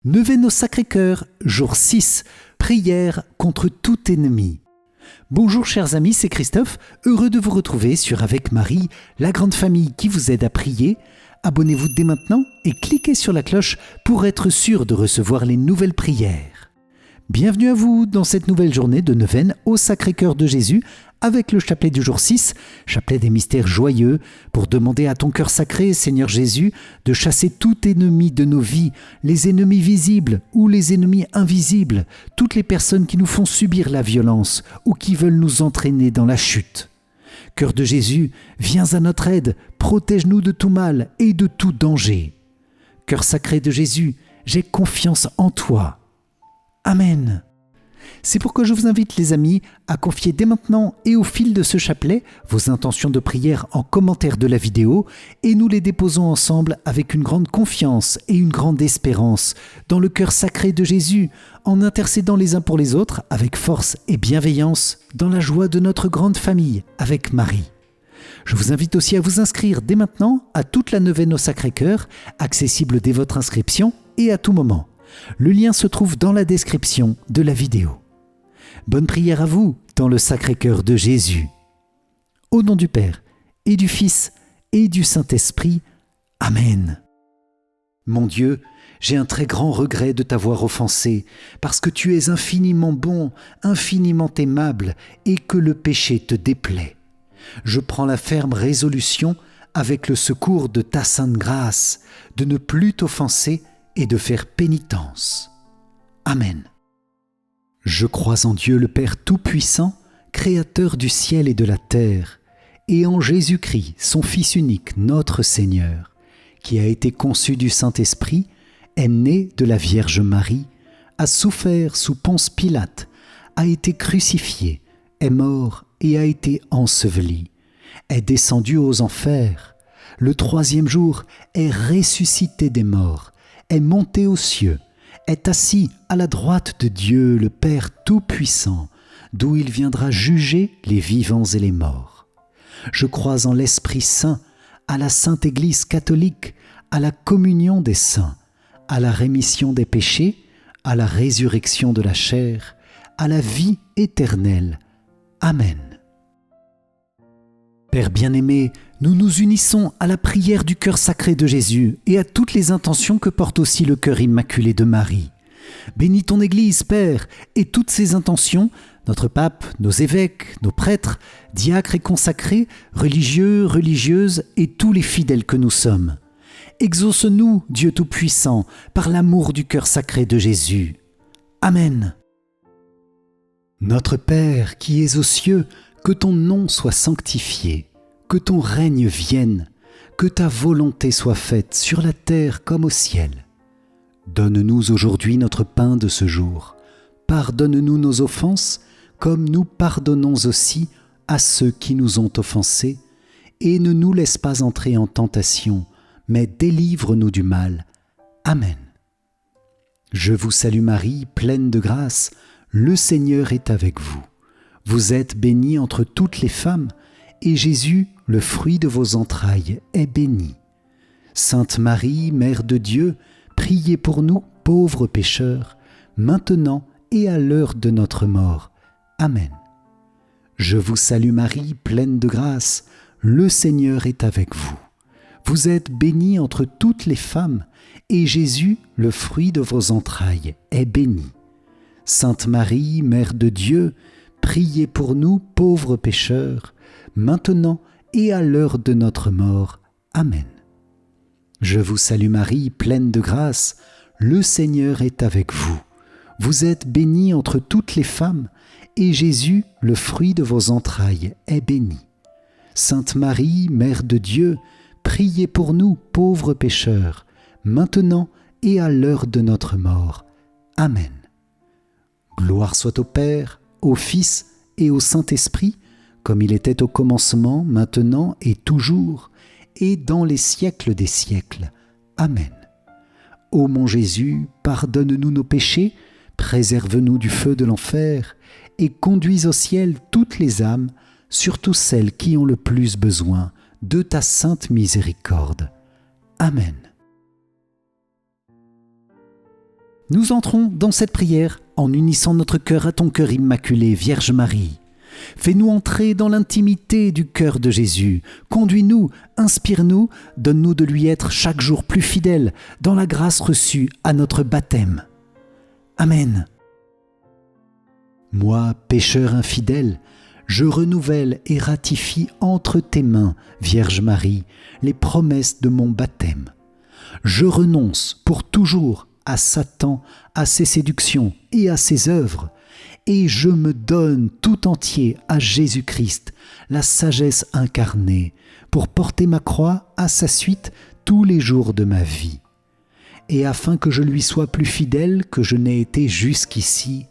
Neuvaine au Sacré-Cœur, jour 6, prière contre tout ennemi. Bonjour chers amis, c'est Christophe, heureux de vous retrouver sur Avec Marie, la grande famille qui vous aide à prier. Abonnez-vous dès maintenant et cliquez sur la cloche pour être sûr de recevoir les nouvelles prières. Bienvenue à vous dans cette nouvelle journée de neuvaine au Sacré-Cœur de Jésus avec le chapelet du jour 6, chapelet des mystères joyeux, pour demander à ton cœur sacré, Seigneur Jésus, de chasser tout ennemi de nos vies, les ennemis visibles ou les ennemis invisibles, toutes les personnes qui nous font subir la violence ou qui veulent nous entraîner dans la chute. Cœur de Jésus, viens à notre aide, protège-nous de tout mal et de tout danger. Cœur sacré de Jésus, j'ai confiance en toi. Amen. C'est pourquoi je vous invite les amis à confier dès maintenant et au fil de ce chapelet vos intentions de prière en commentaire de la vidéo et nous les déposons ensemble avec une grande confiance et une grande espérance dans le cœur sacré de Jésus en intercédant les uns pour les autres avec force et bienveillance dans la joie de notre grande famille avec Marie. Je vous invite aussi à vous inscrire dès maintenant à toute la neuvaine au Sacré-Cœur, accessible dès votre inscription et à tout moment. Le lien se trouve dans la description de la vidéo. Bonne prière à vous dans le Sacré-Cœur de Jésus. Au nom du Père et du Fils et du Saint-Esprit. Amen. Mon Dieu, j'ai un très grand regret de t'avoir offensé, parce que tu es infiniment bon, infiniment aimable, et que le péché te déplaît. Je prends la ferme résolution, avec le secours de ta sainte grâce, de ne plus t'offenser et de faire pénitence. Amen. Je crois en Dieu le Père Tout-Puissant, Créateur du ciel et de la terre, et en Jésus-Christ, son Fils unique, notre Seigneur, qui a été conçu du Saint-Esprit, est né de la Vierge Marie, a souffert sous Ponce Pilate, a été crucifié, est mort et a été enseveli, est descendu aux enfers, le troisième jour est ressuscité des morts, est monté aux cieux, est assis à la droite de Dieu, le Père Tout-Puissant, d'où il viendra juger les vivants et les morts. Je crois en l'Esprit Saint, à la Sainte Église catholique, à la communion des saints, à la rémission des péchés, à la résurrection de la chair, à la vie éternelle. Amen. Père bien-aimé, nous nous unissons à la prière du cœur sacré de Jésus et à toutes les intentions que porte aussi le cœur immaculé de Marie. Bénis ton Église, Père, et toutes ses intentions, notre pape, nos évêques, nos prêtres, diacres et consacrés, religieux, religieuses et tous les fidèles que nous sommes. Exauce-nous, Dieu Tout-Puissant, par l'amour du cœur sacré de Jésus. Amen. Notre Père qui es aux cieux, que ton nom soit sanctifié, que ton règne vienne, que ta volonté soit faite sur la terre comme au ciel. Donne-nous aujourd'hui notre pain de ce jour. Pardonne-nous nos offenses, comme nous pardonnons aussi à ceux qui nous ont offensés, et ne nous laisse pas entrer en tentation, mais délivre-nous du mal. Amen. Je vous salue Marie, pleine de grâce, le Seigneur est avec vous. Vous êtes bénie entre toutes les femmes, et Jésus, le fruit de vos entrailles, est béni. Sainte Marie, Mère de Dieu, priez pour nous, pauvres pécheurs, maintenant et à l'heure de notre mort. Amen. Je vous salue Marie, pleine de grâce, le Seigneur est avec vous. Vous êtes bénie entre toutes les femmes, et Jésus, le fruit de vos entrailles, est béni. Sainte Marie, Mère de Dieu, priez pour nous, pauvres pécheurs, maintenant et à l'heure de notre mort. Amen. Je vous salue Marie, pleine de grâce, le Seigneur est avec vous. Vous êtes bénie entre toutes les femmes, et Jésus, le fruit de vos entrailles, est béni. Sainte Marie, Mère de Dieu, priez pour nous, pauvres pécheurs, maintenant et à l'heure de notre mort. Amen. Gloire soit au Père, au Fils et au Saint-Esprit, comme il était au commencement, maintenant et toujours, et dans les siècles des siècles. Amen. Ô mon Jésus, pardonne-nous nos péchés, préserve-nous du feu de l'enfer, et conduis au ciel toutes les âmes, surtout celles qui ont le plus besoin de ta sainte miséricorde. Amen. Nous entrons dans cette prière en unissant notre cœur à ton cœur immaculé, Vierge Marie. Fais-nous entrer dans l'intimité du cœur de Jésus. Conduis-nous, inspire-nous, donne-nous de lui être chaque jour plus fidèles dans la grâce reçue à notre baptême. Amen. Moi, pécheur infidèle, je renouvelle et ratifie entre tes mains, Vierge Marie, les promesses de mon baptême. Je renonce pour toujours à Satan, à ses séductions et à ses œuvres, et je me donne tout entier à Jésus-Christ, la sagesse incarnée, pour porter ma croix à sa suite tous les jours de ma vie. Et afin que je lui sois plus fidèle que je n'ai été jusqu'ici,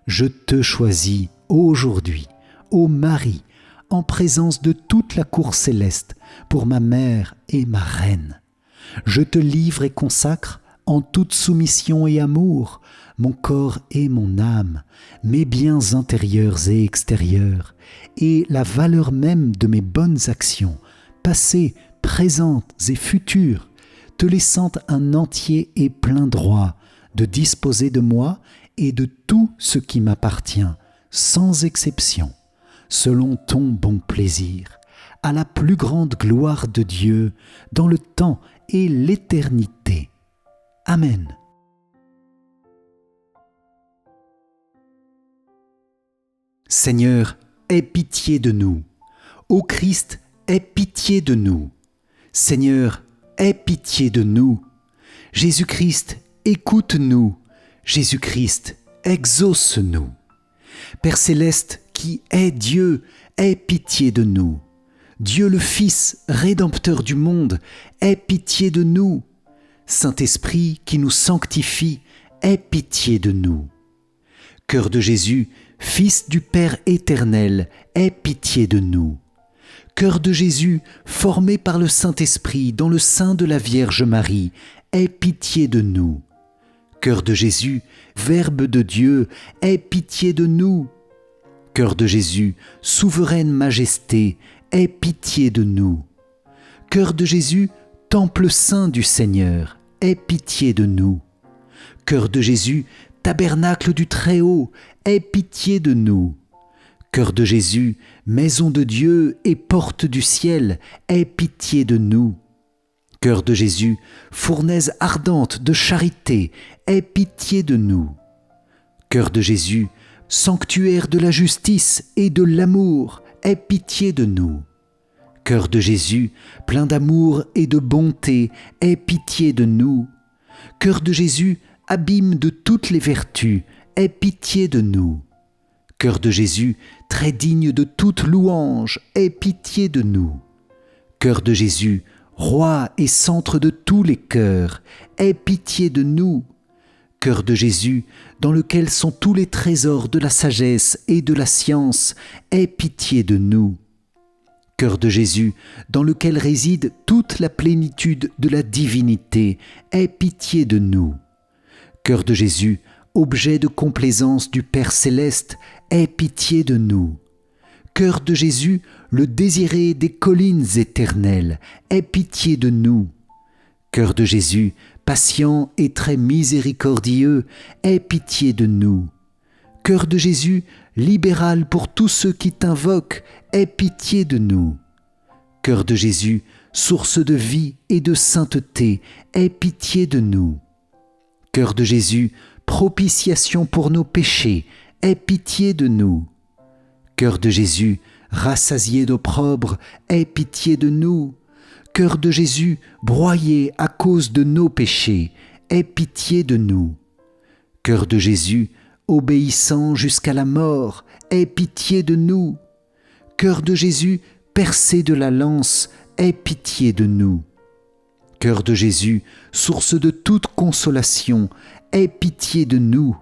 je te choisis aujourd'hui, ô Marie, en présence de toute la cour céleste, pour ma mère et ma reine. Je te livre et consacre, en toute soumission et amour, mon corps et mon âme, mes biens intérieurs et extérieurs, et la valeur même de mes bonnes actions, passées, présentes et futures, te laissant un entier et plein droit de disposer de moi et de tout ce qui m'appartient, sans exception, selon ton bon plaisir, à la plus grande gloire de Dieu, dans le temps et l'éternité. Amen. Seigneur, aie pitié de nous. Ô Christ, aie pitié de nous. Seigneur, aie pitié de nous. Jésus-Christ, écoute-nous. Jésus-Christ, exauce-nous. Père céleste, qui est Dieu, aie pitié de nous. Dieu le Fils, Rédempteur du monde, aie pitié de nous. Saint-Esprit, qui nous sanctifie, aie pitié de nous. Cœur de Jésus, Fils du Père éternel, aie pitié de nous. Cœur de Jésus, formé par le Saint-Esprit dans le sein de la Vierge Marie, aie pitié de nous. Cœur de Jésus, Verbe de Dieu, aie pitié de nous. Cœur de Jésus, souveraine majesté, aie pitié de nous. Cœur de Jésus, Temple saint du Seigneur, aie pitié de nous. Cœur de Jésus, Tabernacle du Très-Haut, aie pitié de nous. Cœur de Jésus, Maison de Dieu et porte du ciel, aie pitié de nous. Cœur de Jésus, Fournaise ardente de charité, aie pitié de nous. Cœur de Jésus, Sanctuaire de la justice et de l'amour, aie pitié de nous. Cœur de Jésus, plein d'amour et de bonté, aie pitié de nous. Cœur de Jésus, abîme de toutes les vertus, aie pitié de nous. Cœur de Jésus, très digne de toute louange, aie pitié de nous. Cœur de Jésus, roi et centre de tous les cœurs, aie pitié de nous. Cœur de Jésus, dans lequel sont tous les trésors de la sagesse et de la science, aie pitié de nous. Cœur de Jésus, dans lequel réside toute la plénitude de la divinité, aie pitié de nous. Cœur de Jésus, objet de complaisance du Père céleste, aie pitié de nous. Cœur de Jésus, le désiré des collines éternelles, aie pitié de nous. Cœur de Jésus, patient et très miséricordieux, aie pitié de nous. Cœur de Jésus, libéral pour tous ceux qui t'invoquent, aie pitié de nous. Cœur de Jésus, source de vie et de sainteté, aie pitié de nous. Cœur de Jésus, propitiation pour nos péchés, aie pitié de nous. Cœur de Jésus, rassasié d'opprobre, aie pitié de nous. Cœur de Jésus, broyé à cause de nos péchés, aie pitié de nous. Cœur de Jésus, obéissant jusqu'à la mort, aie pitié de nous. Cœur de Jésus, percé de la lance, aie pitié de nous. Cœur de Jésus, source de toute consolation, aie pitié de nous.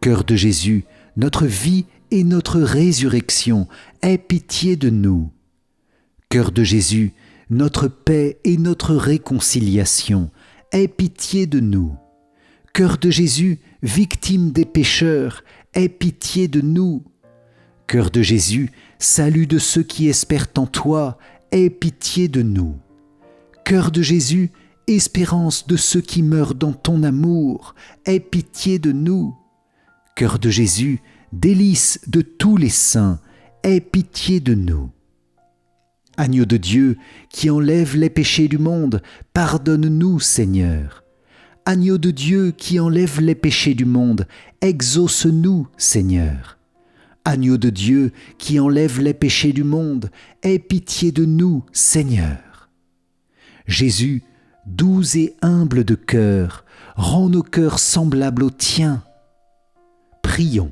Cœur de Jésus, notre vie et notre résurrection, aie pitié de nous. Cœur de Jésus, notre paix et notre réconciliation, aie pitié de nous. Cœur de Jésus, victime des pécheurs, aie pitié de nous. Cœur de Jésus, salut de ceux qui espèrent en toi, aie pitié de nous. Cœur de Jésus, espérance de ceux qui meurent dans ton amour, aie pitié de nous. Cœur de Jésus, délice de tous les saints, aie pitié de nous. Agneau de Dieu, qui enlève les péchés du monde, pardonne-nous, Seigneur. Agneau de Dieu, qui enlève les péchés du monde, exauce-nous, Seigneur. Agneau de Dieu, qui enlève les péchés du monde, aie pitié de nous, Seigneur. Jésus, doux et humble de cœur, rends nos cœurs semblables aux tiens. Prions.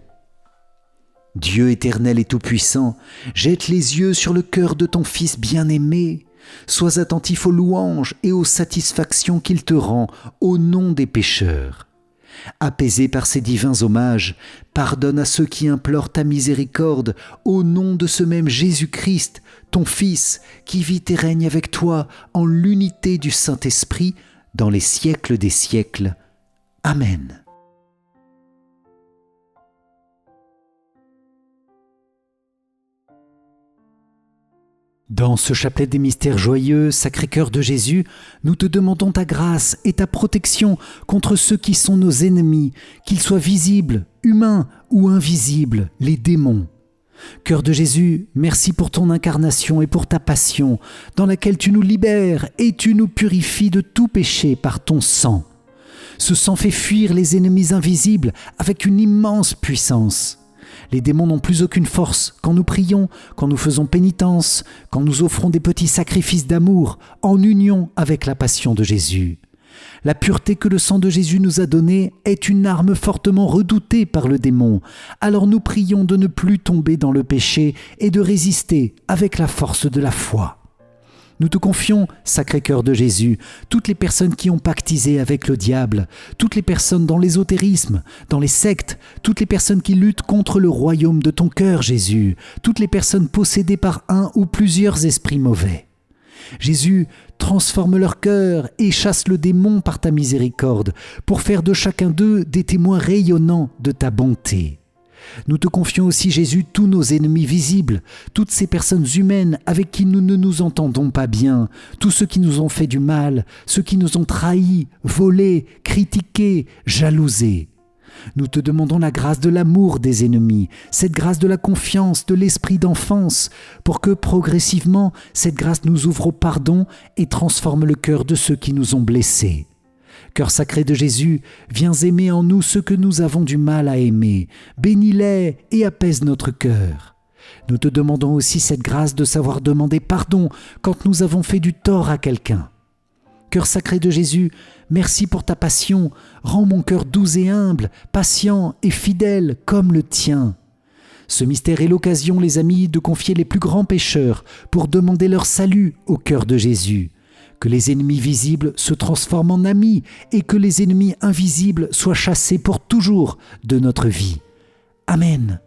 Dieu éternel et tout-puissant, jette les yeux sur le cœur de ton Fils bien-aimé. Sois attentif aux louanges et aux satisfactions qu'il te rend au nom des pécheurs. Apaisé par ces divins hommages, pardonne à ceux qui implorent ta miséricorde au nom de ce même Jésus-Christ, ton Fils, qui vit et règne avec toi en l'unité du Saint-Esprit dans les siècles des siècles. Amen. Dans ce chapelet des mystères joyeux, Sacré-Cœur de Jésus, nous te demandons ta grâce et ta protection contre ceux qui sont nos ennemis, qu'ils soient visibles, humains ou invisibles, les démons. Cœur de Jésus, merci pour ton incarnation et pour ta passion, dans laquelle tu nous libères et tu nous purifies de tout péché par ton sang. Ce sang fait fuir les ennemis invisibles avec une immense puissance. Les démons n'ont plus aucune force quand nous prions, quand nous faisons pénitence, quand nous offrons des petits sacrifices d'amour en union avec la passion de Jésus. La pureté que le sang de Jésus nous a donnée est une arme fortement redoutée par le démon. Alors nous prions de ne plus tomber dans le péché et de résister avec la force de la foi. Nous te confions, Sacré-Cœur de Jésus, toutes les personnes qui ont pactisé avec le diable, toutes les personnes dans l'ésotérisme, dans les sectes, toutes les personnes qui luttent contre le royaume de ton cœur, Jésus, toutes les personnes possédées par un ou plusieurs esprits mauvais. Jésus, transforme leur cœur et chasse le démon par ta miséricorde, pour faire de chacun d'eux des témoins rayonnants de ta bonté. Nous te confions aussi, Jésus, tous nos ennemis visibles, toutes ces personnes humaines avec qui nous ne nous entendons pas bien, tous ceux qui nous ont fait du mal, ceux qui nous ont trahis, volés, critiqués, jalousés. Nous te demandons la grâce de l'amour des ennemis, cette grâce de la confiance, de l'esprit d'enfance, pour que progressivement cette grâce nous ouvre au pardon et transforme le cœur de ceux qui nous ont blessés. Cœur sacré de Jésus, viens aimer en nous ceux que nous avons du mal à aimer. Bénis-les et apaise notre cœur. Nous te demandons aussi cette grâce de savoir demander pardon quand nous avons fait du tort à quelqu'un. Cœur sacré de Jésus, merci pour ta passion. Rends mon cœur doux et humble, patient et fidèle comme le tien. Ce mystère est l'occasion, les amis, de confier les plus grands pécheurs pour demander leur salut au cœur de Jésus. Que les ennemis visibles se transforment en amis et que les ennemis invisibles soient chassés pour toujours de notre vie. Amen.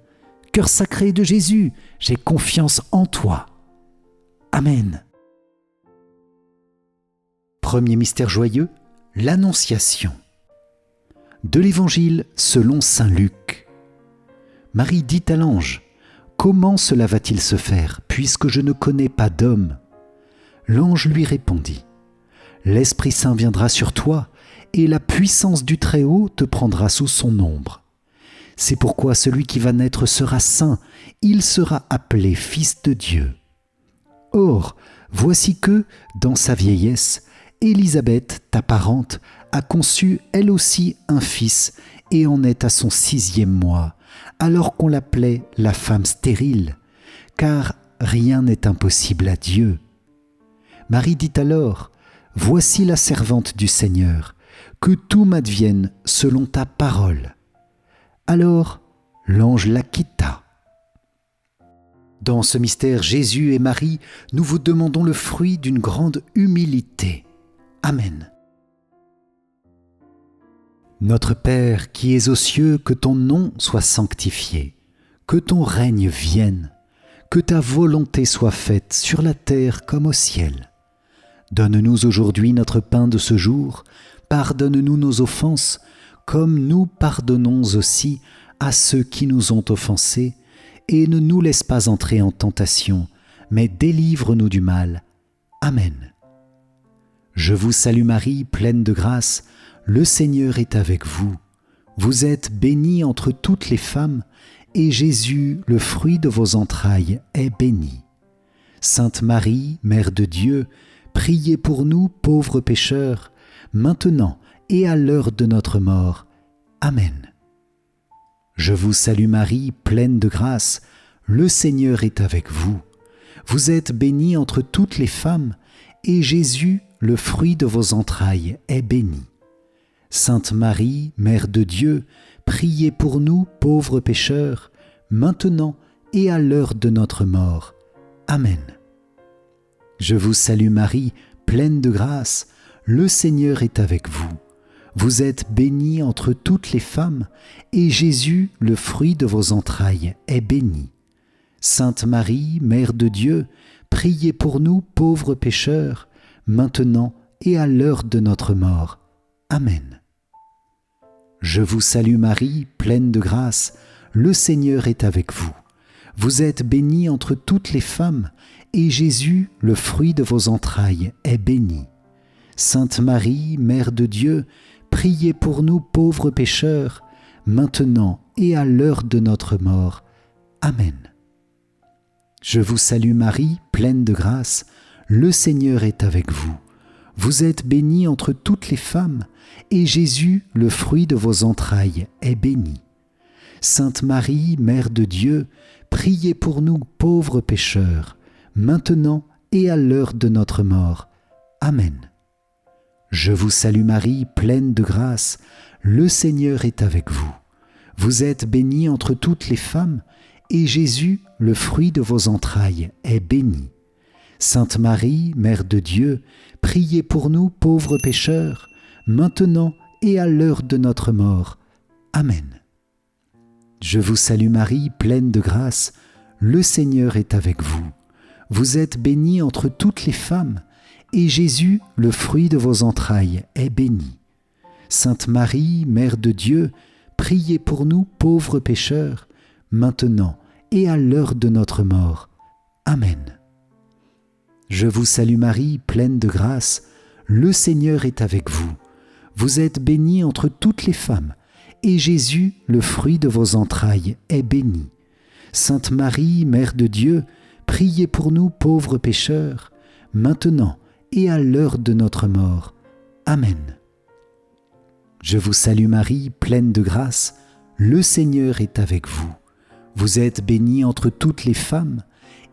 Cœur sacré de Jésus, j'ai confiance en toi. Amen. Premier mystère joyeux, l'Annonciation. De l'Évangile selon saint Luc. Marie dit à l'ange, « Comment cela va-t-il se faire, puisque je ne connais pas d'homme ?» L'ange lui répondit, « L'Esprit Saint viendra sur toi, et la puissance du Très-Haut te prendra sous son ombre. C'est pourquoi celui qui va naître sera saint, il sera appelé Fils de Dieu. Or, voici que, dans sa vieillesse, Élisabeth, ta parente, a conçu elle aussi un fils, et en est à son 6e mois, alors qu'on l'appelait la femme stérile, car rien n'est impossible à Dieu. Marie dit alors, « Voici la servante du Seigneur, que tout m'advienne selon ta parole. » Alors l'ange la quitta. Dans ce mystère, Jésus et Marie, nous vous demandons le fruit d'une grande humilité. Amen. Notre Père qui es aux cieux, que ton nom soit sanctifié, que ton règne vienne, que ta volonté soit faite sur la terre comme au ciel. Donne-nous aujourd'hui notre pain de ce jour, pardonne-nous nos offenses, comme nous pardonnons aussi à ceux qui nous ont offensés, et ne nous laisse pas entrer en tentation, mais délivre-nous du mal. Amen. Je vous salue Marie, pleine de grâce, le Seigneur est avec vous. Vous êtes bénie entre toutes les femmes, et Jésus, le fruit de vos entrailles, est béni. Sainte Marie, Mère de Dieu, priez pour nous pauvres pécheurs, maintenant et à l'heure de notre mort. Amen. Je vous salue Marie, pleine de grâce, le Seigneur est avec vous. Vous êtes bénie entre toutes les femmes, et Jésus, le fruit de vos entrailles, est béni. Sainte Marie, Mère de Dieu, priez pour nous pauvres pécheurs, maintenant et à l'heure de notre mort. Amen. Je vous salue Marie, pleine de grâce, le Seigneur est avec vous. Vous êtes bénie entre toutes les femmes, et Jésus, le fruit de vos entrailles, est béni. Sainte Marie, Mère de Dieu, priez pour nous pauvres pécheurs, maintenant et à l'heure de notre mort. Amen. Je vous salue Marie, pleine de grâce, le Seigneur est avec vous. Vous êtes bénie entre toutes les femmes, et Jésus, le fruit de vos entrailles, est béni. Sainte Marie, Mère de Dieu, priez pour nous pauvres pécheurs, maintenant et à l'heure de notre mort. Amen. Je vous salue Marie, pleine de grâce, le Seigneur est avec vous. Vous êtes bénie entre toutes les femmes, et Jésus, le fruit de vos entrailles, est béni. Sainte Marie, Mère de Dieu, priez pour nous pauvres pécheurs, maintenant et à l'heure de notre mort. Amen. Je vous salue Marie, pleine de grâce, le Seigneur est avec vous. Vous êtes bénie entre toutes les femmes, et Jésus, le fruit de vos entrailles, est béni. Sainte Marie, Mère de Dieu, priez pour nous pauvres pécheurs, maintenant et à l'heure de notre mort. Amen. Je vous salue Marie, pleine de grâce, le Seigneur est avec vous. Vous êtes bénie entre toutes les femmes, et Jésus, le fruit de vos entrailles, est béni. Sainte Marie, Mère de Dieu, priez pour nous pauvres pécheurs, maintenant et à l'heure de notre mort. Amen. Je vous salue Marie, pleine de grâce, le Seigneur est avec vous. Vous êtes bénie entre toutes les femmes, et Jésus, le fruit de vos entrailles, est béni. Sainte Marie, Mère de Dieu, priez pour nous pauvres pécheurs, maintenant et à l'heure de notre mort. Amen. Je vous salue Marie, pleine de grâce, le Seigneur est avec vous. Vous êtes bénie entre toutes les femmes,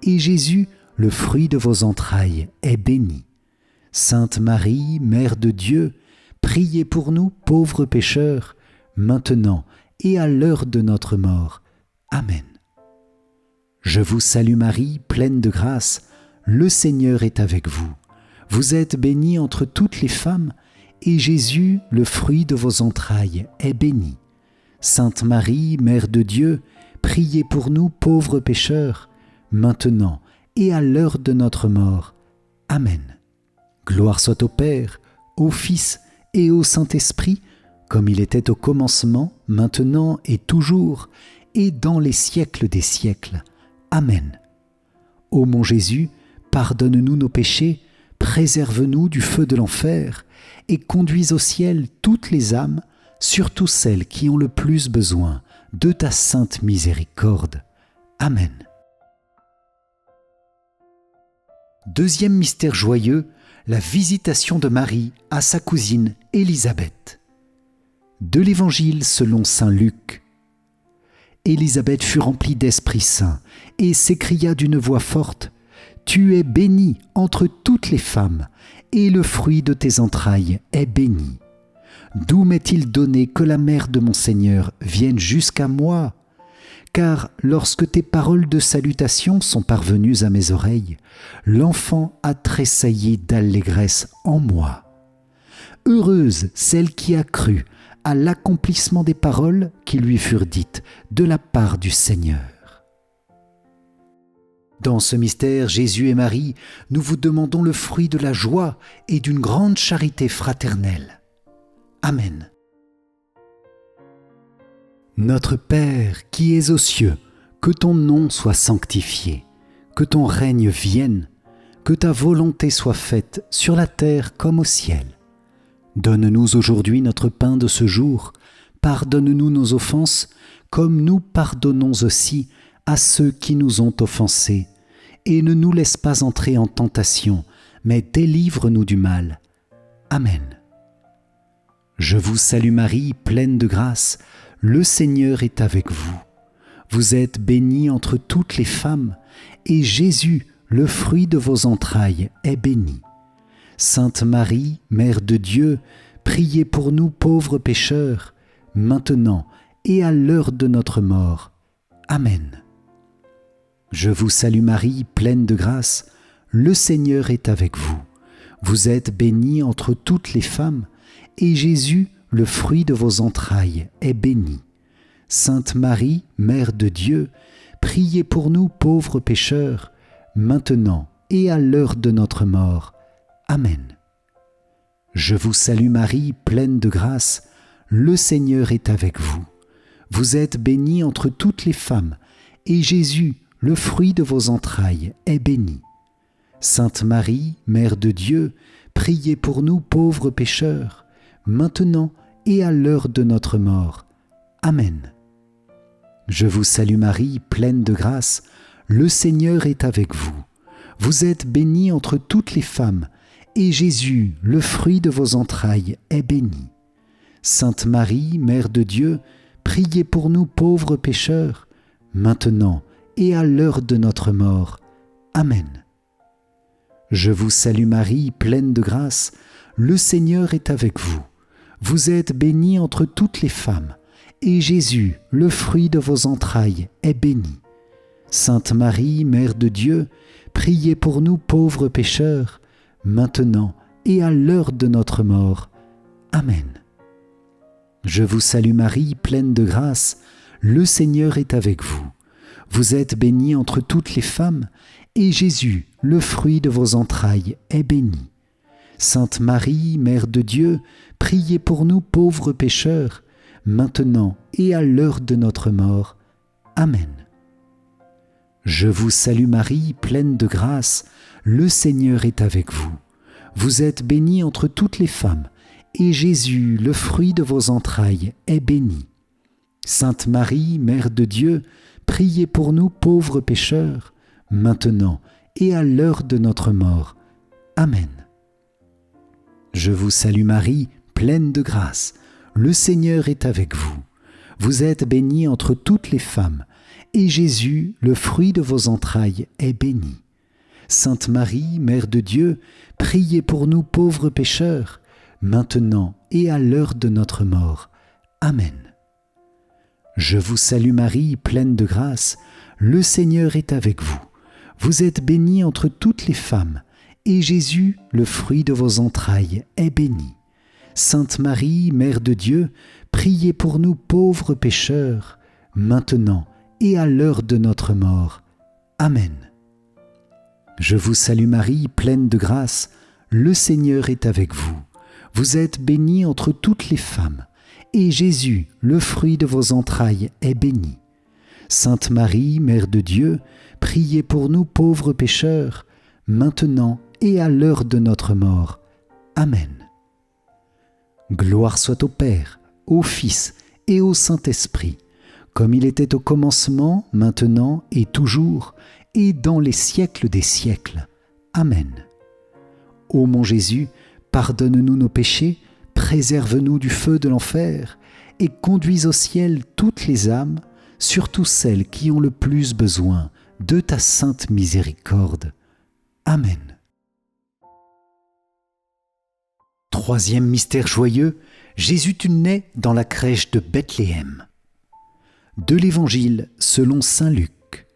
et Jésus, le fruit de vos entrailles, est béni. Sainte Marie, Mère de Dieu, priez pour nous pauvres pécheurs, maintenant et à l'heure de notre mort. Amen. Je vous salue Marie, pleine de grâce, le Seigneur est avec vous. Vous êtes bénie entre toutes les femmes, et Jésus, le fruit de vos entrailles, est béni. Sainte Marie, Mère de Dieu, priez pour nous pauvres pécheurs, maintenant et à l'heure de notre mort. Amen. Gloire soit au Père, au Fils et au Saint-Esprit, comme il était au commencement, maintenant et toujours, et dans les siècles des siècles. Amen. Ô mon Jésus, pardonne-nous nos péchés, préserve-nous du feu de l'enfer, et conduis au ciel toutes les âmes, surtout celles qui ont le plus besoin de ta sainte miséricorde. Amen. Deuxième mystère joyeux, la visitation de Marie à sa cousine Élisabeth. De l'Évangile selon saint Luc. Élisabeth fut remplie d'Esprit Saint et s'écria d'une voix forte : « Tu es bénie entre toutes les femmes, et le fruit de tes entrailles est béni. D'où m'est-il donné que la mère de mon Seigneur vienne jusqu'à moi ? Car lorsque tes paroles de salutation sont parvenues à mes oreilles, l'enfant a tressailli d'allégresse en moi. Heureuse celle qui a cru à l'accomplissement des paroles qui lui furent dites de la part du Seigneur. » Dans ce mystère, Jésus et Marie, nous vous demandons le fruit de la joie et d'une grande charité fraternelle. Amen. Notre Père qui es aux cieux, que ton nom soit sanctifié, que ton règne vienne, que ta volonté soit faite sur la terre comme au ciel. Donne-nous aujourd'hui notre pain de ce jour. Pardonne-nous nos offenses, comme nous pardonnons aussi à ceux qui nous ont offensés. Et ne nous laisse pas entrer en tentation, mais délivre-nous du mal. Amen. Je vous salue Marie, pleine de grâce, le Seigneur est avec vous. Vous êtes bénie entre toutes les femmes, et Jésus, le fruit de vos entrailles, est béni. Sainte Marie, Mère de Dieu, priez pour nous pauvres pécheurs, maintenant et à l'heure de notre mort. Amen. Je vous salue Marie, pleine de grâce, le Seigneur est avec vous. Vous êtes bénie entre toutes les femmes, et Jésus, le fruit de vos entrailles, est béni. Sainte Marie, Mère de Dieu, priez pour nous pauvres pécheurs, maintenant et à l'heure de notre mort. Amen. Je vous salue Marie, pleine de grâce, le Seigneur est avec vous. Vous êtes bénie entre toutes les femmes, et Jésus, le fruit de vos entrailles, est béni. Sainte Marie, Mère de Dieu, priez pour nous pauvres pécheurs, maintenant et à l'heure de notre mort. Amen. Je vous salue Marie, pleine de grâce, le Seigneur est avec vous. Vous êtes bénie entre toutes les femmes, et Jésus, le fruit de vos entrailles, est béni. Sainte Marie, Mère de Dieu, priez pour nous pauvres pécheurs, maintenant et à l'heure de notre mort. Amen. Je vous salue Marie, pleine de grâce, le Seigneur est avec vous. Vous êtes bénie entre toutes les femmes, et Jésus, le fruit de vos entrailles, est béni. Sainte Marie, Mère de Dieu, priez pour nous pauvres pécheurs, maintenant et à l'heure de notre mort. Amen. Je vous salue Marie, pleine de grâce, le Seigneur est avec vous. Vous êtes bénie entre toutes les femmes, et Jésus, le fruit de vos entrailles, est béni. Sainte Marie, Mère de Dieu, priez pour nous pauvres pécheurs, maintenant et à l'heure de notre mort. Amen. Je vous salue Marie, pleine de grâce, le Seigneur est avec vous. Vous êtes bénie entre toutes les femmes, et Jésus, le fruit de vos entrailles, est béni. Sainte Marie, Mère de Dieu, priez pour nous pauvres pécheurs, maintenant et à l'heure de notre mort. Amen. Je vous salue Marie, pleine de grâce, le Seigneur est avec vous. Vous êtes bénie entre toutes les femmes, et Jésus, le fruit de vos entrailles, est béni. Sainte Marie, Mère de Dieu, priez pour nous pauvres pécheurs, maintenant et à l'heure de notre mort. Amen. Je vous salue Marie, pleine de grâce, le Seigneur est avec vous. Vous êtes bénie entre toutes les femmes, et Jésus, le fruit de vos entrailles, est béni. Sainte Marie, Mère de Dieu, priez pour nous pauvres pécheurs, maintenant et à l'heure de notre mort. Amen. Je vous salue Marie, pleine de grâce, le Seigneur est avec vous. Vous êtes bénie entre toutes les femmes, et Jésus, le fruit de vos entrailles, est béni. Sainte Marie, Mère de Dieu, priez pour nous pauvres pécheurs, maintenant et à l'heure de notre mort. Amen. Gloire soit au Père, au Fils et au Saint-Esprit, comme il était au commencement, maintenant et toujours, et dans les siècles des siècles. Amen. Ô mon Jésus, pardonne-nous nos péchés, préserve-nous du feu de l'enfer, et conduis au ciel toutes les âmes, surtout celles qui ont le plus besoin de ta sainte miséricorde. Amen. Troisième mystère joyeux, Jésus naît dans la crèche de Bethléem. De l'Évangile selon saint Luc.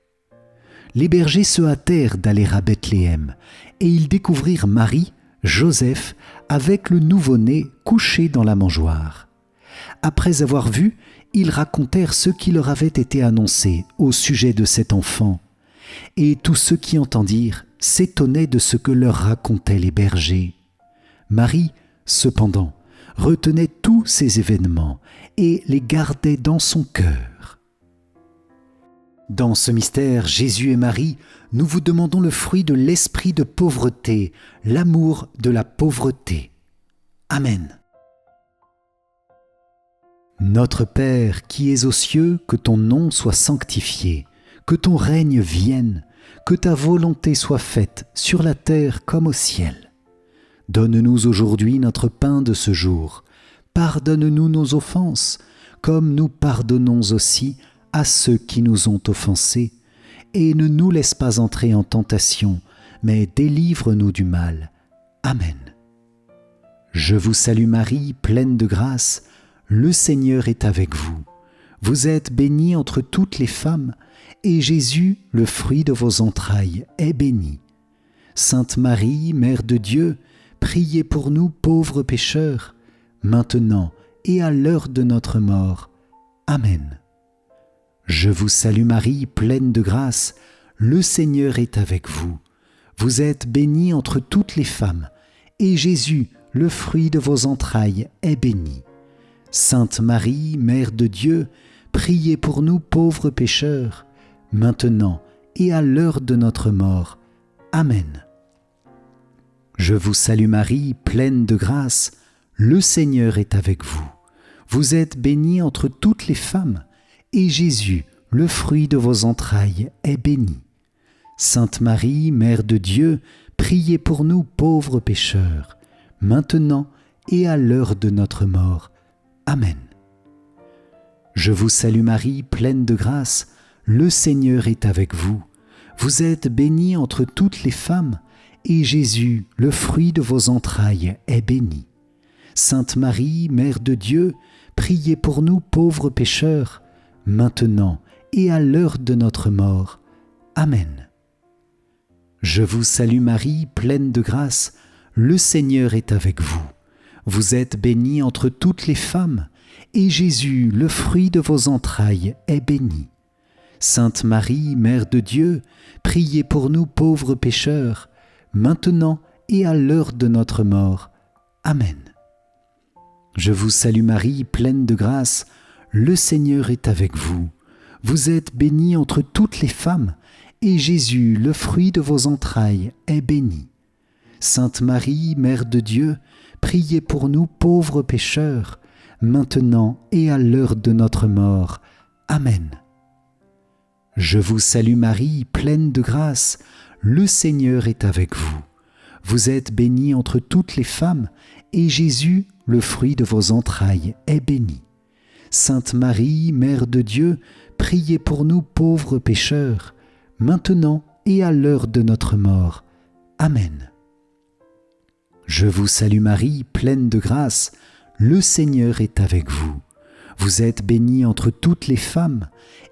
Les bergers se hâtèrent d'aller à Bethléem, et ils découvrirent Marie, Joseph, avec le nouveau-né couché dans la mangeoire. Après avoir vu, ils racontèrent ce qui leur avait été annoncé au sujet de cet enfant. Et tous ceux qui entendirent s'étonnaient de ce que leur racontaient les bergers. Marie, cependant, retenait tous ces événements et les gardait dans son cœur. Dans ce mystère, Jésus et Marie, nous vous demandons le fruit de l'esprit de pauvreté, l'amour de la pauvreté. Amen. Notre Père qui es aux cieux, que ton nom soit sanctifié, que ton règne vienne, que ta volonté soit faite sur la terre comme au ciel. Donne-nous aujourd'hui notre pain de ce jour. Pardonne-nous nos offenses, comme nous pardonnons aussi à ceux qui nous ont offensés, et ne nous laisse pas entrer en tentation, mais délivre-nous du mal. Amen. Je vous salue Marie, pleine de grâce, le Seigneur est avec vous. Vous êtes bénie entre toutes les femmes, et Jésus, le fruit de vos entrailles, est béni. Sainte Marie, Mère de Dieu, priez pour nous pauvres pécheurs, maintenant et à l'heure de notre mort. Amen. Je vous salue Marie, pleine de grâce, le Seigneur est avec vous. Vous êtes bénie entre toutes les femmes, et Jésus, le fruit de vos entrailles, est béni. Sainte Marie, Mère de Dieu, priez pour nous pauvres pécheurs, maintenant et à l'heure de notre mort. Amen. Je vous salue Marie, pleine de grâce, le Seigneur est avec vous. Vous êtes bénie entre toutes les femmes, et Jésus, le fruit de vos entrailles, est béni. Sainte Marie, Mère de Dieu, priez pour nous pauvres pécheurs, maintenant et à l'heure de notre mort. Amen. Je vous salue Marie, pleine de grâce, le Seigneur est avec vous. Vous êtes bénie entre toutes les femmes, et Jésus, le fruit de vos entrailles, est béni. Sainte Marie, Mère de Dieu, priez pour nous pauvres pécheurs, maintenant et à l'heure de notre mort. Amen. Je vous salue Marie, pleine de grâce, le Seigneur est avec vous. Vous êtes bénie entre toutes les femmes, et Jésus, le fruit de vos entrailles, est béni. Sainte Marie, Mère de Dieu, priez pour nous pauvres pécheurs, maintenant et à l'heure de notre mort. Amen. Je vous salue Marie, pleine de grâce, le Seigneur est avec vous. Vous êtes bénie entre toutes les femmes, et Jésus, le fruit de vos entrailles, est béni. Sainte Marie, Mère de Dieu, priez pour nous pauvres pécheurs, maintenant et à l'heure de notre mort. Amen. Je vous salue Marie, pleine de grâce, le Seigneur est avec vous. Vous êtes bénie entre toutes les femmes, et Jésus, le fruit de vos entrailles, est béni. Sainte Marie, Mère de Dieu, priez pour nous pauvres pécheurs, maintenant et à l'heure de notre mort. Amen. Je vous salue Marie, pleine de grâce, le Seigneur est avec vous. Vous êtes bénie entre toutes les femmes,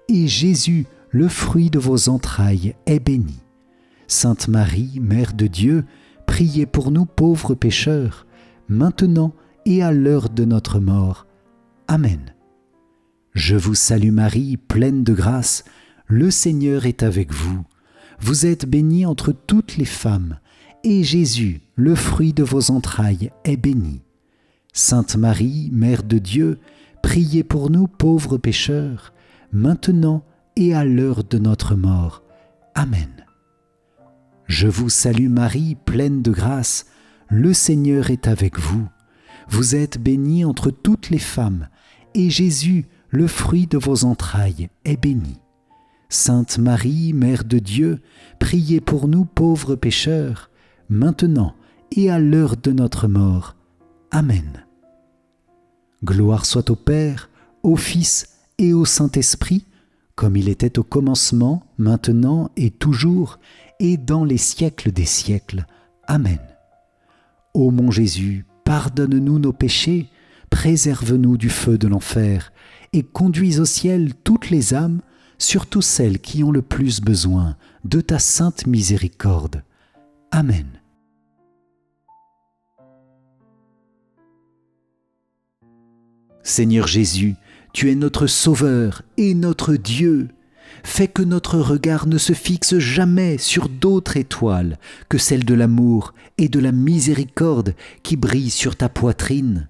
et Jésus, le fruit de vos entrailles, est béni. Sainte Marie, Mère de Dieu, priez pour nous pauvres pécheurs, maintenant et à l'heure de notre mort. Amen. Je vous salue Marie, pleine de grâce, le Seigneur est avec vous. Vous êtes bénie entre toutes les femmes, et Jésus, le fruit de vos entrailles, est béni. Sainte Marie, Mère de Dieu, priez pour nous pauvres pécheurs, maintenant et à l'heure de notre mort. Amen. Je vous salue Marie, pleine de grâce, le Seigneur est avec vous. Vous êtes bénie entre toutes les femmes, et Jésus, le fruit de vos entrailles, est béni. Sainte Marie, Mère de Dieu, priez pour nous pauvres pécheurs, maintenant et à l'heure de notre mort. Amen. Gloire soit au Père, au Fils et au Saint-Esprit, comme il était au commencement, maintenant et toujours, et dans les siècles des siècles. Amen. Ô mon Jésus, pardonne-nous nos péchés, préserve-nous du feu de l'enfer, et conduis au ciel toutes les âmes, surtout celles qui ont le plus besoin de ta sainte miséricorde. Amen. Seigneur Jésus, tu es notre Sauveur et notre Dieu. Fais que notre regard ne se fixe jamais sur d'autres étoiles que celles de l'amour et de la miséricorde qui brillent sur ta poitrine.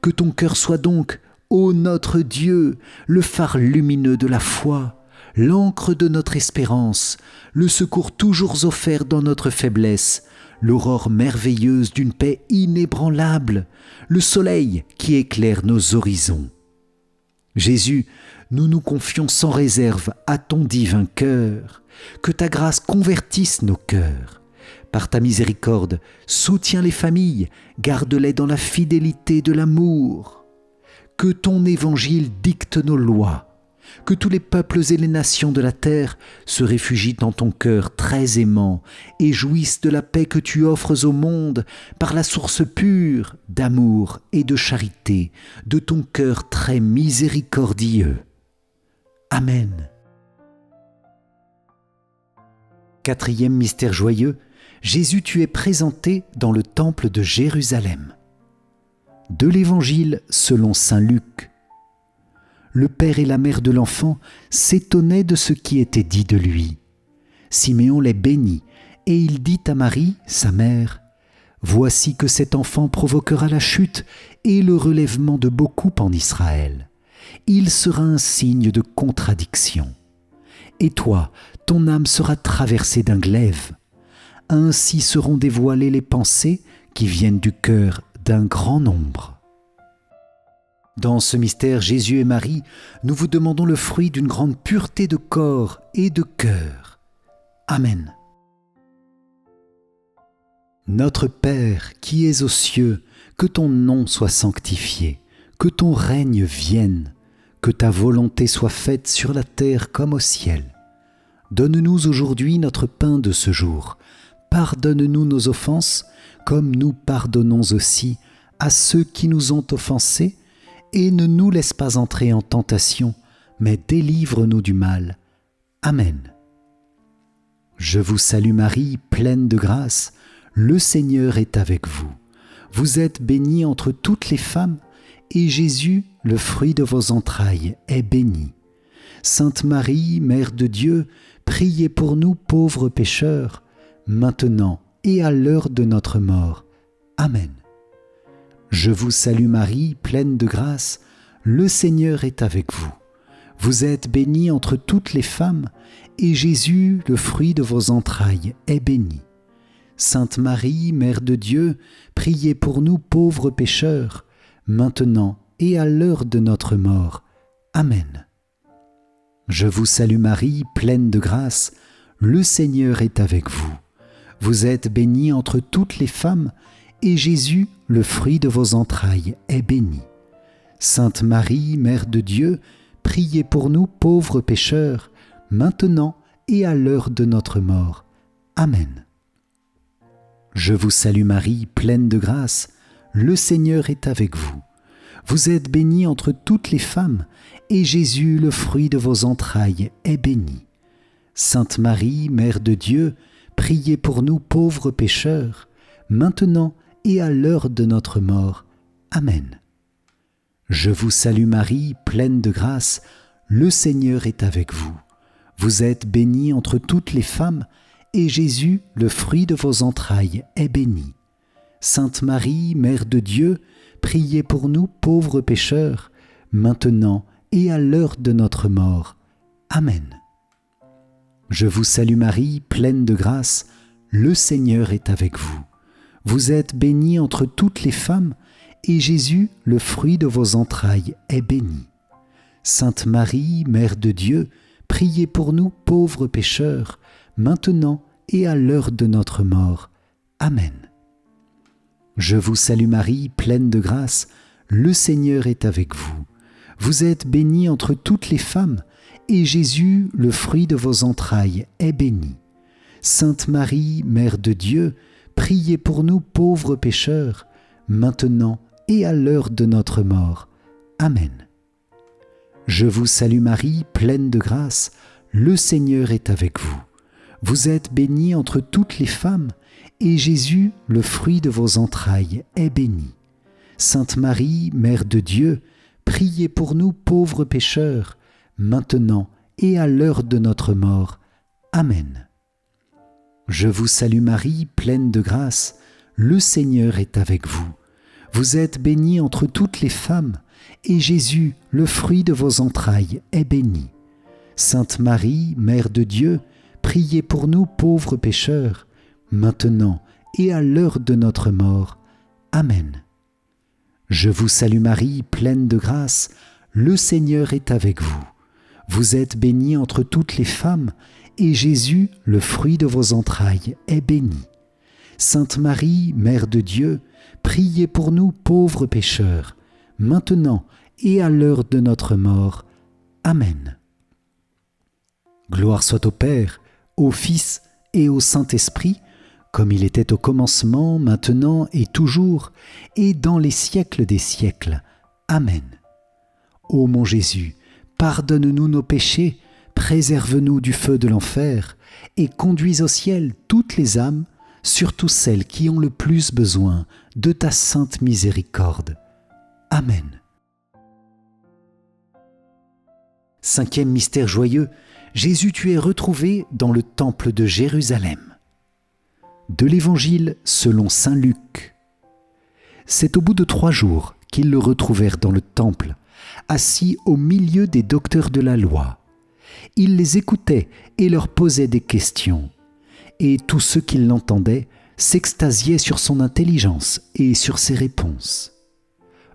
Que ton cœur soit donc, ô notre Dieu, le phare lumineux de la foi, l'ancre de notre espérance, le secours toujours offert dans notre faiblesse, l'aurore merveilleuse d'une paix inébranlable, le soleil qui éclaire nos horizons. Jésus, nous nous confions sans réserve à ton divin cœur, que ta grâce convertisse nos cœurs. Par ta miséricorde, soutiens les familles, garde-les dans la fidélité de l'amour. Que ton évangile dicte nos lois, que tous les peuples et les nations de la terre se réfugient dans ton cœur très aimant et jouissent de la paix que tu offres au monde par la source pure d'amour et de charité de ton cœur très miséricordieux. Amen. Quatrième mystère joyeux, Jésus, tu es présenté dans le temple de Jérusalem. De l'Évangile selon saint Luc. Le père et la mère de l'enfant s'étonnaient de ce qui était dit de lui. Siméon les bénit, et il dit à Marie, sa mère, « Voici que cet enfant provoquera la chute et le relèvement de beaucoup en Israël. Il sera un signe de contradiction. Et toi, ton âme sera traversée d'un glaive. Ainsi seront dévoilées les pensées qui viennent du cœur d'un grand nombre. » Dans ce mystère, Jésus et Marie, nous vous demandons le fruit d'une grande pureté de corps et de cœur. Amen. Notre Père qui es aux cieux, que ton nom soit sanctifié, que ton règne vienne, que ta volonté soit faite sur la terre comme au ciel. Donne-nous aujourd'hui notre pain de ce jour. Pardonne-nous nos offenses, comme nous pardonnons aussi à ceux qui nous ont offensés, et ne nous laisse pas entrer en tentation, mais délivre-nous du mal. Amen. Je vous salue Marie, pleine de grâce, le Seigneur est avec vous. Vous êtes bénie entre toutes les femmes, et Jésus, le fruit de vos entrailles, est béni. Sainte Marie, Mère de Dieu, priez pour nous pauvres pécheurs, maintenant et à l'heure de notre mort. Amen. Je vous salue Marie, pleine de grâce, le Seigneur est avec vous. Vous êtes bénie entre toutes les femmes, et Jésus, le fruit de vos entrailles, est béni. Sainte Marie, Mère de Dieu, priez pour nous pauvres pécheurs, maintenant et à l'heure de notre mort. Amen. Je vous salue Marie, pleine de grâce, le Seigneur est avec vous. Vous êtes bénie entre toutes les femmes, et Jésus, le fruit de vos entrailles, est béni. Sainte Marie, Mère de Dieu, priez pour nous pauvres pécheurs, maintenant et à l'heure de notre mort. Amen. Je vous salue Marie, pleine de grâce, le Seigneur est avec vous. Vous êtes bénie entre toutes les femmes, et Jésus, le fruit de vos entrailles, est béni. Sainte Marie, Mère de Dieu, priez pour nous pauvres pécheurs, maintenant et à l'heure de notre mort. Amen. Je vous salue Marie, pleine de grâce, le Seigneur est avec vous. Vous êtes bénie entre toutes les femmes, et Jésus, le fruit de vos entrailles, est béni. Sainte Marie, Mère de Dieu, priez pour nous pauvres pécheurs, maintenant et à l'heure de notre mort. Amen. Je vous salue Marie, pleine de grâce, le Seigneur est avec vous. Vous êtes bénie entre toutes les femmes, et Jésus, le fruit de vos entrailles, est béni. Sainte Marie, Mère de Dieu, priez pour nous pauvres pécheurs, maintenant et à l'heure de notre mort. Amen. Je vous salue Marie, pleine de grâce, le Seigneur est avec vous. Vous êtes bénie entre toutes les femmes, et Jésus, le fruit de vos entrailles, est béni. Sainte Marie, Mère de Dieu, priez pour nous pauvres pécheurs, maintenant et à l'heure de notre mort. Amen. Je vous salue Marie, pleine de grâce, le Seigneur est avec vous. Vous êtes bénie entre toutes les femmes, et Jésus, le fruit de vos entrailles, est béni. Sainte Marie, Mère de Dieu, priez pour nous pauvres pécheurs, maintenant et à l'heure de notre mort. Amen. Je vous salue Marie, pleine de grâce, le Seigneur est avec vous. Vous êtes bénie entre toutes les femmes, et Jésus, le fruit de vos entrailles, est béni. Sainte Marie, Mère de Dieu, priez pour nous pauvres pécheurs, maintenant et à l'heure de notre mort. Amen. Je vous salue Marie, pleine de grâce, le Seigneur est avec vous. Vous êtes bénie entre toutes les femmes, et Jésus, le fruit de vos entrailles, est béni. Sainte Marie, Mère de Dieu, priez pour nous pauvres pécheurs, maintenant et à l'heure de notre mort. Amen. Gloire soit au Père, au Fils et au Saint-Esprit, comme il était au commencement, maintenant et toujours, et dans les siècles des siècles. Amen. Ô mon Jésus, pardonne-nous nos péchés, préserve-nous du feu de l'enfer, et conduis au ciel toutes les âmes, surtout celles qui ont le plus besoin de ta sainte miséricorde. Amen. Cinquième mystère joyeux, Jésus tu es retrouvé dans le temple de Jérusalem. De l'Évangile selon saint Luc. C'est au bout de 3 jours qu'ils le retrouvèrent dans le temple, assis au milieu des docteurs de la loi. Il les écoutait et leur posait des questions. Et tous ceux qui l'entendaient s'extasiaient sur son intelligence et sur ses réponses.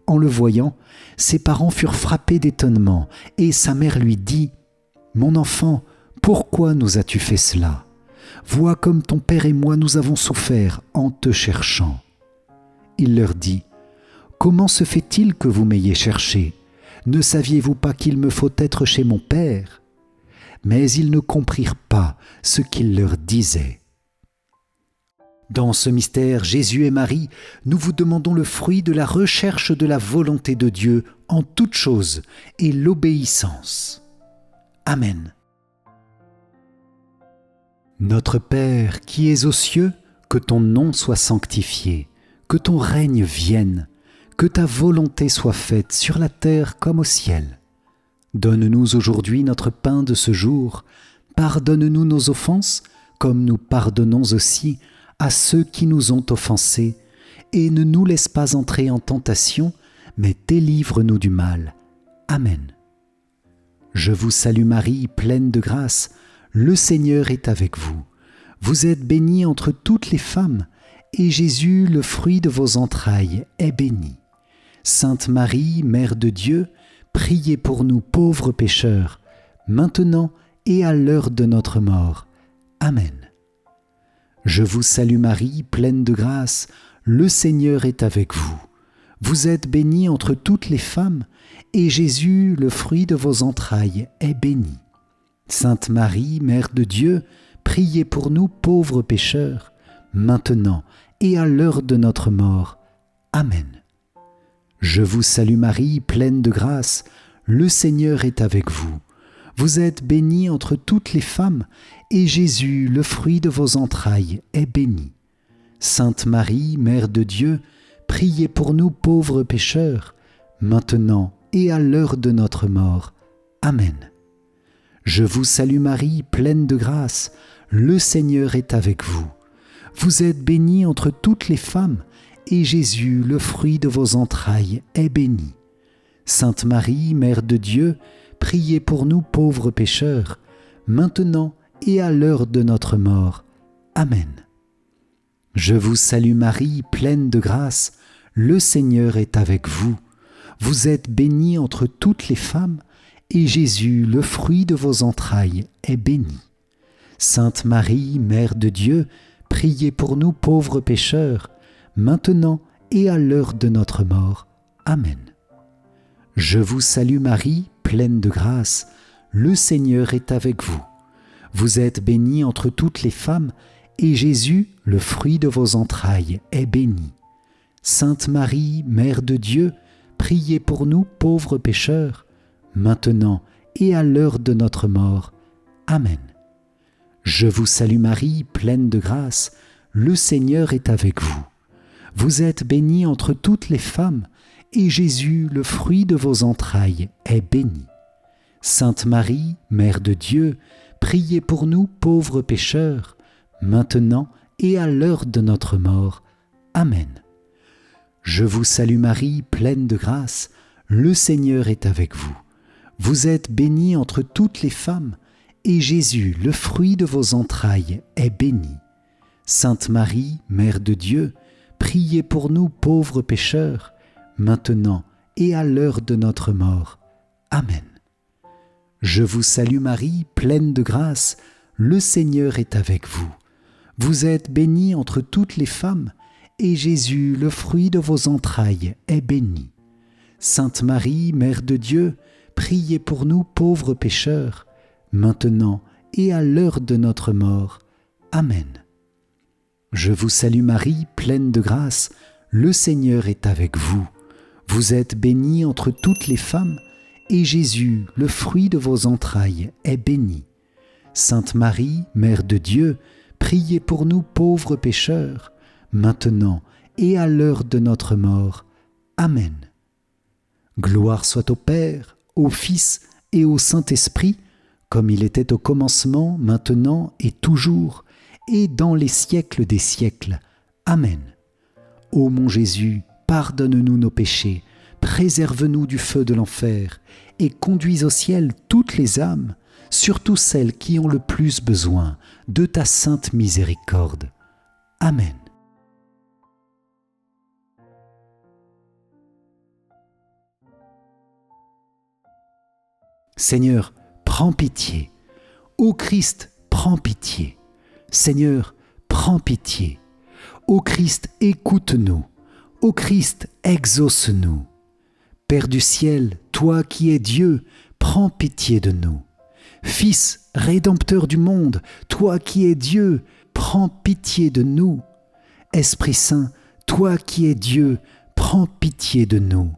En le voyant, ses parents furent frappés d'étonnement et sa mère lui dit « Mon enfant, pourquoi nous as-tu fait cela ? Vois comme ton père et moi nous avons souffert en te cherchant. » Il leur dit « Comment se fait-il que vous m'ayez cherché ? Ne saviez-vous pas qu'il me faut être chez mon père ?» Mais ils ne comprirent pas ce qu'il leur disait. Dans ce mystère, Jésus et Marie, nous vous demandons le fruit de la recherche de la volonté de Dieu en toutes choses et l'obéissance. Amen. Notre Père qui es aux cieux, que ton nom soit sanctifié, que ton règne vienne, que ta volonté soit faite sur la terre comme au ciel. Donne-nous aujourd'hui notre pain de ce jour. Pardonne-nous nos offenses, comme nous pardonnons aussi à ceux qui nous ont offensés. Et ne nous laisse pas entrer en tentation, mais délivre-nous du mal. Amen. Je vous salue Marie, pleine de grâce, le Seigneur est avec vous. Vous êtes bénie entre toutes les femmes, et Jésus, le fruit de vos entrailles, est béni. Sainte Marie, Mère de Dieu, priez pour nous pauvres pécheurs, maintenant et à l'heure de notre mort. Amen. Je vous salue Marie, pleine de grâce, le Seigneur est avec vous. Vous êtes bénie entre toutes les femmes, et Jésus, le fruit de vos entrailles, est béni. Sainte Marie, Mère de Dieu, priez pour nous pauvres pécheurs, maintenant et à l'heure de notre mort. Amen. Je vous salue Marie, pleine de grâce, le Seigneur est avec vous. Vous êtes bénie entre toutes les femmes, et Jésus, le fruit de vos entrailles, est béni. Sainte Marie, Mère de Dieu, priez pour nous pauvres pécheurs, maintenant et à l'heure de notre mort. Amen. Je vous salue Marie, pleine de grâce, le Seigneur est avec vous. Vous êtes bénie entre toutes les femmes, et Jésus, le fruit de vos entrailles, est béni. Sainte Marie, Mère de Dieu, priez pour nous pauvres pécheurs, maintenant et à l'heure de notre mort. Amen. Je vous salue Marie, pleine de grâce, le Seigneur est avec vous. Vous êtes bénie entre toutes les femmes, et Jésus, le fruit de vos entrailles, est béni. Sainte Marie, Mère de Dieu, priez pour nous pauvres pécheurs, maintenant et à l'heure de notre mort. Amen. Je vous salue Marie, pleine de grâce, le Seigneur est avec vous. Vous êtes bénie entre toutes les femmes, et Jésus, le fruit de vos entrailles, est béni. Sainte Marie, Mère de Dieu, priez pour nous pauvres pécheurs, maintenant et à l'heure de notre mort. Amen. Je vous salue Marie, pleine de grâce, le Seigneur est avec vous. Vous êtes bénie entre toutes les femmes, et Jésus, le fruit de vos entrailles, est béni. Sainte Marie, Mère de Dieu, priez pour nous pauvres pécheurs, maintenant et à l'heure de notre mort. Amen. Je vous salue Marie, pleine de grâce, le Seigneur est avec vous. Vous êtes bénie entre toutes les femmes, et Jésus, le fruit de vos entrailles, est béni. Sainte Marie, Mère de Dieu, priez pour nous pauvres pécheurs, maintenant et à l'heure de notre mort. Amen. Je vous salue Marie, pleine de grâce, le Seigneur est avec vous. Vous êtes bénie entre toutes les femmes, et Jésus, le fruit de vos entrailles, est béni. Sainte Marie, Mère de Dieu, priez pour nous pauvres pécheurs, maintenant et à l'heure de notre mort. Amen. Je vous salue Marie, pleine de grâce, le Seigneur est avec vous. Vous êtes bénie entre toutes les femmes, et Jésus, le fruit de vos entrailles, est béni. Sainte Marie, Mère de Dieu, priez pour nous pauvres pécheurs, maintenant et à l'heure de notre mort. Amen. Gloire soit au Père, au Fils et au Saint-Esprit, comme il était au commencement, maintenant et toujours, et dans les siècles des siècles. Amen. Ô mon Jésus, pardonne-nous nos péchés, préserve-nous du feu de l'enfer, et conduis au ciel toutes les âmes, surtout celles qui ont le plus besoin de ta sainte miséricorde. Amen. Seigneur, prends pitié. Ô Christ, prends pitié. Seigneur, prends pitié. Ô Christ, écoute-nous. Ô Christ, exauce-nous. Père du ciel, toi qui es Dieu, prends pitié de nous. Fils, Rédempteur du monde, toi qui es Dieu, prends pitié de nous. Esprit Saint, toi qui es Dieu, prends pitié de nous.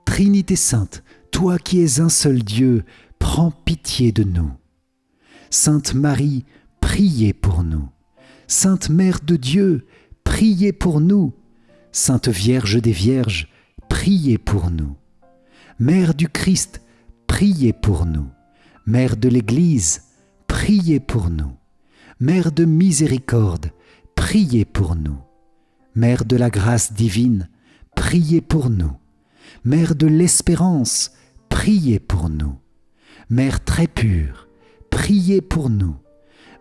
Trinité Sainte, toi qui es un seul Dieu, prends pitié de nous. Sainte Marie, priez pour nous. Sainte Mère de Dieu, priez pour nous. Sainte Vierge des Vierges, priez pour nous. Mère du Christ, priez pour nous. Mère de l'Église, priez pour nous. Mère de miséricorde, priez pour nous. Mère de la grâce divine, priez pour nous. Mère de l'espérance, priez pour nous. Mère très pure, priez pour nous.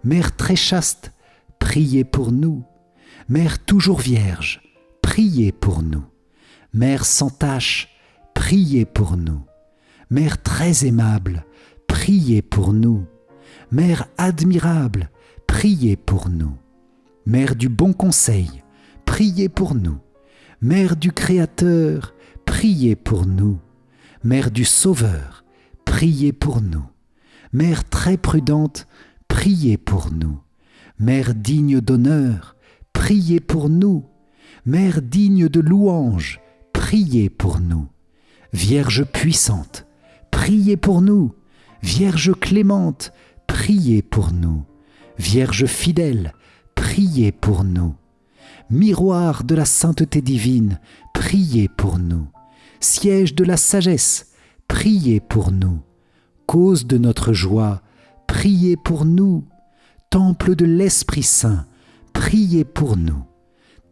Mère très chaste, priez pour nous. Mère toujours vierge, priez pour nous. Mère sans tache, priez pour nous. Mère très aimable, priez pour nous. Mère admirable, priez pour nous. Mère du bon conseil, priez pour nous. Mère du Créateur, priez pour nous. Mère du Sauveur, priez pour nous. Mère très prudente, priez pour nous. Mère digne d'honneur, priez pour nous. Mère digne de louange, priez pour nous. Vierge puissante, priez pour nous. Vierge clémente, priez pour nous. Vierge fidèle, priez pour nous. Miroir de la sainteté divine, priez pour nous. Siège de la sagesse, priez pour nous. Cause de notre joie, priez pour nous. Temple de l'Esprit Saint, priez pour nous.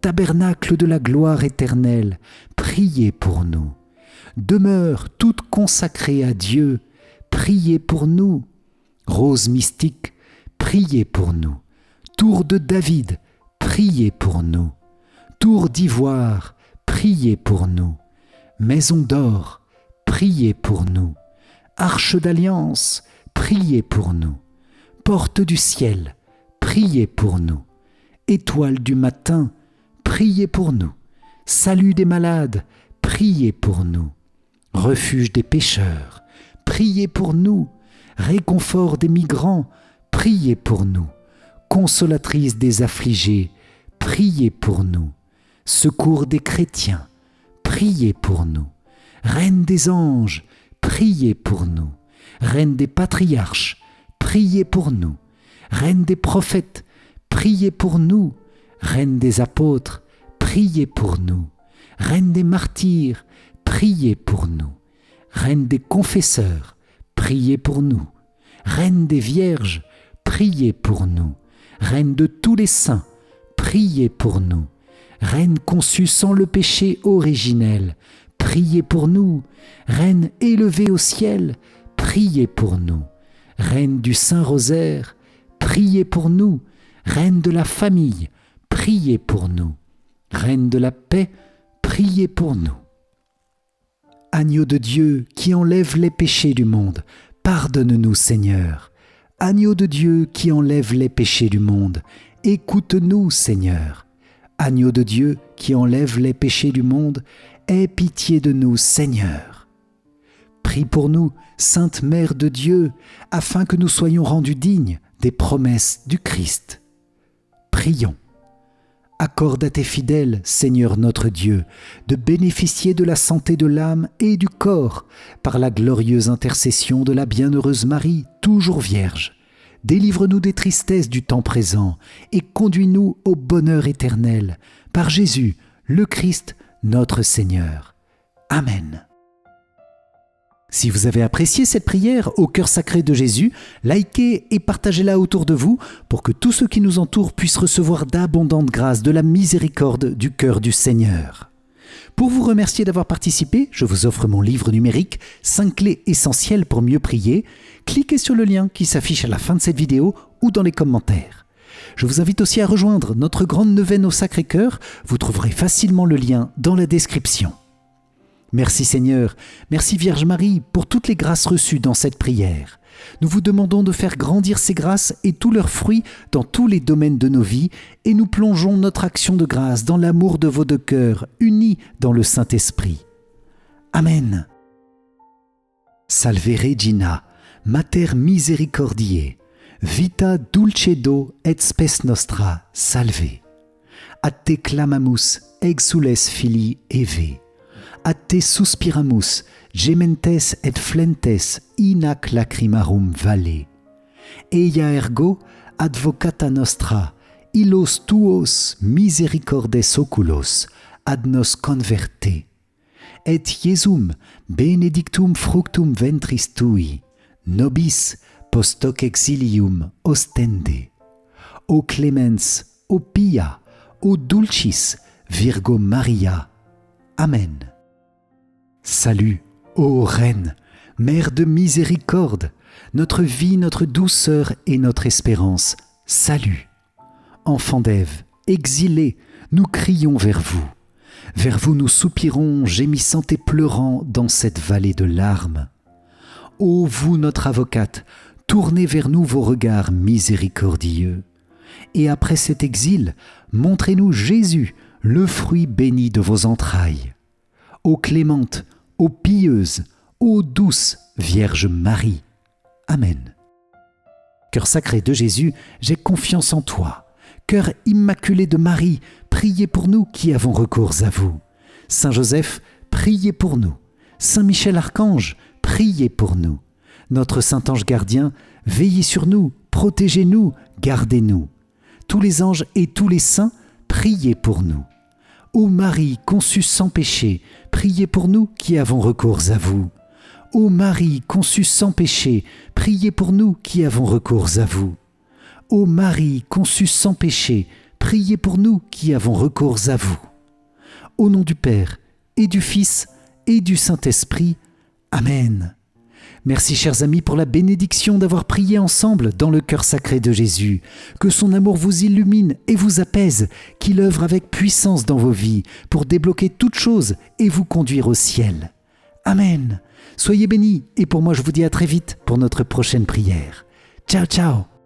Tabernacle de la gloire éternelle, priez pour nous. Demeure toute consacrée à Dieu, priez pour nous. Rose mystique, priez pour nous. Tour de David, priez pour nous. Tour d'ivoire, priez pour nous. Maison d'or, priez pour nous. Arche d'alliance, priez pour nous. Porte du ciel, priez pour nous. Étoile du matin, priez pour nous. Salut des malades, priez pour nous. Refuge des pécheurs, priez pour nous. Réconfort des migrants, priez pour nous. Consolatrice des affligés, priez pour nous. Secours des chrétiens, priez pour nous. Reine des anges, priez pour nous. Reine des patriarches, priez pour nous. Reine des prophètes, priez pour nous. Reine des apôtres, priez pour nous. Reine des martyrs, priez pour nous. Reine des confesseurs, priez pour nous. Reine des vierges, priez pour nous. Reine de tous les saints, priez pour nous. Reine conçue sans le péché originel, priez pour nous. Reine élevée au ciel, priez pour nous. Reine du Saint-Rosaire, priez pour nous. Reine de la famille, priez pour nous. Reine de la paix, priez pour nous. Agneau de Dieu qui enlève les péchés du monde, pardonne-nous Seigneur. Agneau de Dieu qui enlève les péchés du monde, écoute-nous Seigneur. Agneau de Dieu qui enlève les péchés du monde, aie pitié de nous Seigneur. Prie pour nous, Sainte Mère de Dieu, afin que nous soyons rendus dignes des promesses du Christ. Prions. Accorde à tes fidèles, Seigneur notre Dieu, de bénéficier de la santé de l'âme et du corps par la glorieuse intercession de la bienheureuse Marie, toujours Vierge. Délivre-nous des tristesses du temps présent et conduis-nous au bonheur éternel, par Jésus, le Christ, notre Seigneur. Amen. Si vous avez apprécié cette prière au cœur sacré de Jésus, likez et partagez-la autour de vous pour que tous ceux qui nous entourent puissent recevoir d'abondantes grâces de la miséricorde du cœur du Seigneur. Pour vous remercier d'avoir participé, je vous offre mon livre numérique « 5 clés essentielles pour mieux prier ». Cliquez sur le lien qui s'affiche à la fin de cette vidéo ou dans les commentaires. Je vous invite aussi à rejoindre notre grande neuvaine au Sacré-Cœur. Vous trouverez facilement le lien dans la description. Merci Seigneur, merci Vierge Marie pour toutes les grâces reçues dans cette prière. Nous vous demandons de faire grandir ces grâces et tous leurs fruits dans tous les domaines de nos vies et nous plongeons notre action de grâce dans l'amour de vos deux cœurs, unis dans le Saint-Esprit. Amen. Salve Regina, Mater Misericordiae, vita dulcedo et spes nostra, salve. A te clamamus, exules filii Eve. A te suspiramus, gementes et flentes in ac lacrimarum valle. Eia ergo advocata nostra, illos tuos misericordes oculos ad nos converte. Et Iesum benedictum fructum ventris tui, nobis post hoc exilium ostende. O clemens, o pia, o dulcis, Virgo Maria. Amen. Salut, ô Reine, Mère de miséricorde, notre vie, notre douceur et notre espérance. Salut. Enfants d'Ève, exilés, nous crions vers vous. Vers vous nous soupirons, gémissant et pleurant dans cette vallée de larmes. Ô vous, notre avocate, tournez vers nous vos regards miséricordieux. Et après cet exil, montrez-nous Jésus, le fruit béni de vos entrailles. Ô clémente, ô pieuse, ô douce Vierge Marie. Amen. Cœur sacré de Jésus, j'ai confiance en toi. Cœur immaculé de Marie, priez pour nous qui avons recours à vous. Saint Joseph, priez pour nous. Saint Michel Archange, priez pour nous. Notre Saint Ange gardien, veillez sur nous, protégez-nous, gardez-nous. Tous les anges et tous les saints, priez pour nous. Ô Marie conçue sans péché, priez pour nous qui avons recours à vous. Ô Marie conçue sans péché, priez pour nous qui avons recours à vous. Ô Marie conçue sans péché, priez pour nous qui avons recours à vous. Au nom du Père, et du Fils, et du Saint-Esprit. Amen. Merci chers amis pour la bénédiction d'avoir prié ensemble dans le cœur sacré de Jésus. Que son amour vous illumine et vous apaise, qu'il œuvre avec puissance dans vos vies pour débloquer toutes choses et vous conduire au ciel. Amen. Soyez bénis et pour moi je vous dis à très vite pour notre prochaine prière. Ciao ciao.